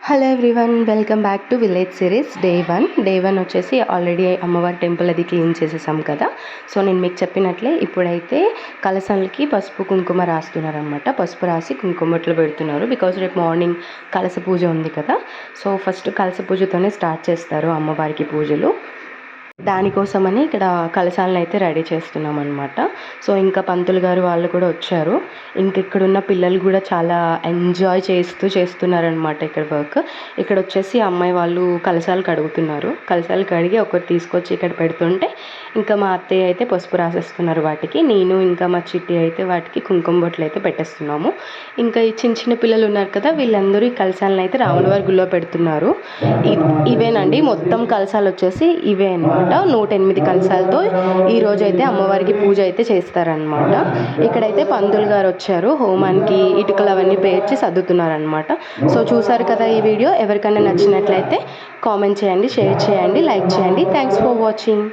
Hello everyone, welcome back to village series day one వచ్చేసి already అమ్మవారి temple అది clean చేసేసాం కదా. సో నేను మీకు చెప్పినట్లే ఇప్పుడైతే కలశాలకి పసుపు కుంకుమ రాస్తున్నారనమాట. పసుపు రాసి కుంకుమట్లు పెడుతున్నారు. బికాజ్ రేపు మార్నింగ్ కలశ పూజ ఉంది కదా. సో ఫస్ట్ కలశ పూజతోనే స్టార్ట్ చేస్తారు అమ్మవారికి పూజలు. దానికోసమని ఇక్కడ కలశాలను అయితే రెడీ చేస్తున్నాం అనమాట. సో ఇంకా పంతులు గారు వాళ్ళు కూడా వచ్చారు. ఇక్కడున్న పిల్లలు కూడా చాలా ఎంజాయ్ చేస్తున్నారనమాట ఇక్కడ వర్క్. ఇక్కడ వచ్చేసి అమ్మాయి వాళ్ళు కలశాలు కడుగుతున్నారు. కలశాలు కడిగి ఒకరు తీసుకొచ్చి ఇక్కడ పెడుతుంటే ఇంకా మా అత్తయ్య అయితే పసుపు రాసేస్తున్నారు వాటికి. నేను ఇంకా మా చిట్టి అయితే వాటికి కుంకుమ బొట్లు అయితే పెట్టేస్తున్నాము. ఇంకా ఈ చిన్న చిన్న పిల్లలు ఉన్నారు కదా, వీళ్ళందరూ ఈ కలశాలను అయితే రాములవారి గుళ్ళో పెడుతున్నారు. ఇవేనండి మొత్తం కలశాలు వచ్చేసి ఇవే అనమాట. 108 కలశాలతో ఈరోజు అయితే అమ్మవారికి పూజ అయితే చేస్తారనమాట. ఇక్కడైతే పంతులు గారు వచ్చారు, హోమానికి ఇటుకలు అవన్నీ పేర్చి సర్దుతున్నారనమాట. సో చూసారు కదా ఈ వీడియో. ఎవరికైనా నచ్చినట్లయితే కామెంట్ చేయండి, షేర్ చేయండి, లైక్ చేయండి. Thanks for watching.